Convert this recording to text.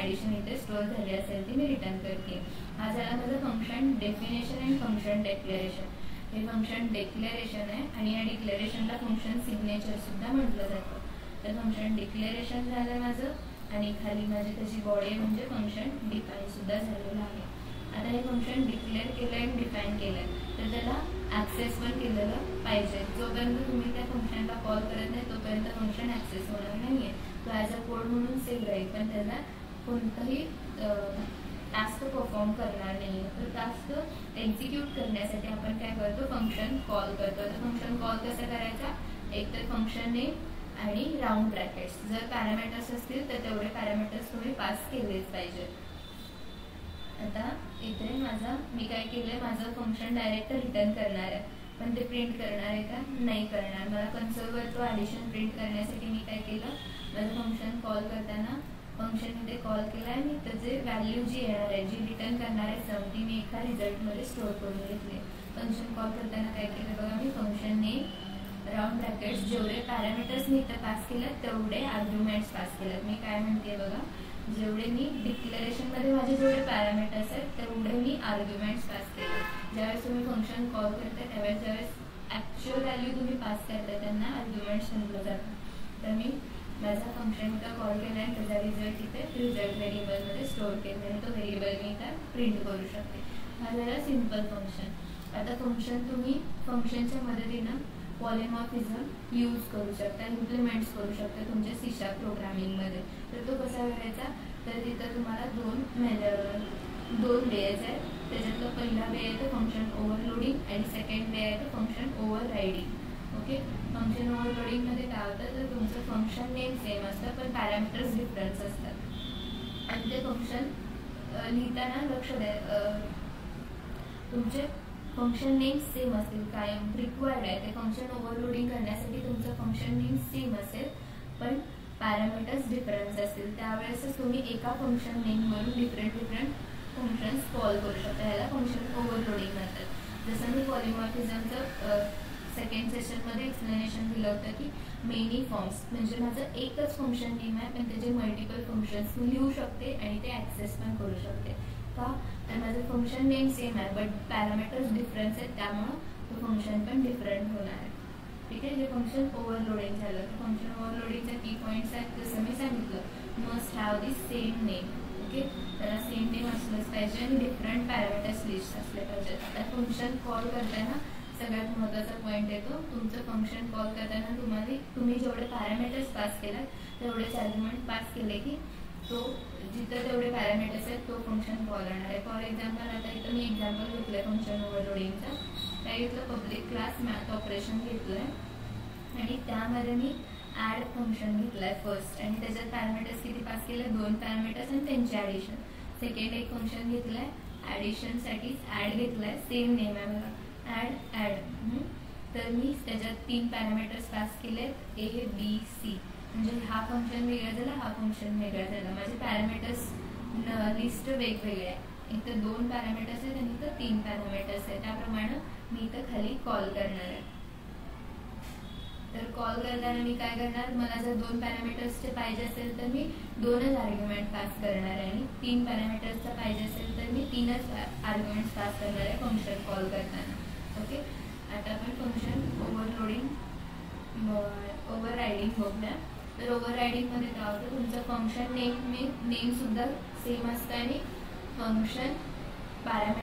Addition इथे store झाली असेल ती मी रिटर्न करते. हा झाला माझं function definition and function declaration. हे फंक्शन डिक्लेरेशन आहे आणि या डिक्लेरेशनला फंक्शन सिग्नेचर सुद्धा म्हटलं जातं. तर फंक्शन डिक्लेरेशन झालं माझं आणि खाली माझी त्याची बॉडी म्हणजे फंक्शन डिफाईन सुद्धा झालेलं आहे. आता हे फंक्शन डिक्लेअर केलं आणि डिफाईन केलं तर त्याला ॲक्सेस पण केलेलं पाहिजे. जोपर्यंत तुम्ही त्या फंक्शनला कॉल करत नाही तोपर्यंत फंक्शन ॲक्सेस होणार नाही आहे. तो ॲज अ कोड म्हणून सेव्ह राहील पण त्याला कोणताही टास्क परफॉर्म करणार नाही. तर टास्क एक्झिक्यूट करण्यासाठी आपण काय करतो, फंक्शन कॉल करतो. तर फंक्शन कॉल कसं करायचा, एक तर फंक्शन नेम आणि राऊंड ब्रॅकेट्स. जर पॅरामीटर्स असतील तर तेवढे पॅरामीटर्स तुम्ही पास केलेच पाहिजे. आता इथे मी काय केलंय, माझं फंक्शन डायरेक्ट रिटर्न करणार आहे पण ते प्रिंट करणार आहे का, नाही करणार. मला कन्सोलवर तो ॲडिशन प्रिंट करण्यासाठी मी काय केलं, माझं फंक्शन कॉल करताना फंक्शन इथे कॉल केला आणि त्याचे व्हॅल्यू जी येणार आहे, जी रिटर्न करणार आहे सम, ती मी एका रिझल्टमध्ये स्टोअर करून घेतली. फंक्शन कॉल करताना काय केलं बघा, मी फंक्शन नेम राऊंड ब्रॅकेट्स जेवढे पॅरामीटर्स मी इथं पास केलं तेवढे आर्ग्युमेंट्स पास केलं. मी काय म्हणते बघा, जेवढे मी डिक्लेरेशनमध्ये माझे जेवढे पॅरामीटर्स आहेत तेवढे मी आर्ग्युमेंट्स पास केले. ज्यावेळेस तुम्ही फंक्शन कॉल करता त्यावेळेस ज्यावेळेस ॲक्च्युअल व्हॅल्यू तुम्ही पास करता त्यांना आर्ग्युमेंट्स म्हटलं जातं. तर मी माझा फंक्शनचा कॉल केला आणि त्याचा रिझल्ट इथे रिझल्ट व्हेरिएबलमध्ये स्टोअर केला आणि तो व्हेरिएबल मी इथं प्रिंट करू शकते. हा झाला सिम्पल फंक्शन. आता फंक्शन तुम्ही फंक्शनच्या मदतीनं पॉलिमॉर्फिझम यूज करू शकता, इम्प्लिमेंट्स करू शकता तुमच्या C# प्रोग्रामिंगमध्ये. तर तो कसा करायचा, तर तिथं तुम्हाला दोन वेज आहेत. त्याच्यातलं पहिला वे आहे तो फंक्शन ओव्हरलोडिंग आणि सेकंड वे आहे तो फंक्शन ओव्हररायडिंग. ओके, फंक्शन ओव्हरलोडिंगमध्ये काय होतं, तर तुमचं फंक्शन नेम सेम असतं पण पॅरामीटर्स डिफरन्स असतात आणि ते फंक्शन लिहिताना लक्ष द्या, तुमचे फंक्शन नेम सेम असतील, कायम रिक्वायर्ड आहे. ते फंक्शन ओव्हरलोडिंग करण्यासाठी तुमचं फंक्शन नेम सेम असेल पण पॅरामीटर्स डिफरन्स असतील. त्यावेळेसच तुम्ही एका फंक्शन नेमवरून डिफरंट फंक्शन्स कॉल करू शकता. याला फंक्शन ओव्हरलोडिंग म्हणतात. जसं मी पॉलिमॉर्फिझमचं सेकंड सेशनमध्ये एक्सप्लेनेशन दिलं होतं की मेनी फॉर्म्स म्हणजे माझं एकच फंक्शन नेम आहे पण त्याचे मल्टिपल फंक्शन्स मी लिहू शकते आणि ते ॲक्सेस पण करू शकते. का, तर माझं फंक्शन नेम सेम आहे बट पॅरामीटर्स डिफरन्स आहेत त्यामुळं तो फंक्शन पण डिफरंट होणार आहे. ठीक आहे, हे फंक्शन ओव्हरलोडिंग झालं. फंक्शन ओव्हरलोडिंगचे की पॉईंट्स आहेत जसं मी सांगितलं, must have the same name. Okay, त्याला सेम नेम असलंच पाहिजे आणि डिफरंट पॅरामीटर्स लिस्ट असले पाहिजेत. आता फंक्शन कॉल करताना सगळ्यात महत्त्वाचा पॉईंट येतो, तुमचं फंक्शन कॉल करताना तुम्ही जेवढे पॅरामीटर्स पास केलात तेवढेच आर्ग्युमेंट पास केले की तो जिथं तेवढे पॅरामीटर्स आहेत तो फंक्शन कॉल होणार आहे. फॉर एक्झाम्पल आता इथं मी एक्झाम्पल घेतलं आहे फंक्शन ओव्हरलोडिंगचं. त्या इथलं पब्लिक क्लास मॅथ ऑपरेशन घेतलं आहे आणि त्यामध्ये मी ॲड फंक्शन घेतलं आहे फर्स्ट आणि त्याच्यात पॅरामीटर्स किती पास केले, 2 पॅरामीटर्स आणि त्यांचे ॲडिशन. सेकंड एक फंक्शन घेतलं आहे ॲडिशनसाठीच ॲड घेतलं आहे, सेम नेम आहे बघा ॲड. तर मी त्याच्यात 3 पॅरामीटर्स पास केलेत A, B, C. म्हणजे हा फंक्शन वेगळा झाला, हा फंक्शन वेगळा झाला. माझे पॅरामीटर्स लिस्ट वेगवेगळे आहे. इथं 2 पॅरामीटर्स आहेत आणि इथं 3 पॅरामीटर्स आहेत. त्याप्रमाणे मी इथं खाली कॉल करणार आहे. तर कॉल करताना मी काय करणार, मला जर 2 पॅरामीटर्सचे पाहिजे असेल तर मी 2च आर्ग्युमेंट पास करणार आहे आणि 3 पॅरामीटर्सचा पाहिजे असेल तर मी 3च आर्ग्युमेंट्स पास करणार आहे फंक्शन कॉल करताना. ओके, आता आपण फंक्शन ओव्हररायडिंग बघूया. तर ओव्हररायडिंगमध्ये काय होतं, तुमचं फंक्शन नेम सुद्धा सेम असतं आणि फंक्शन पॅरामीटर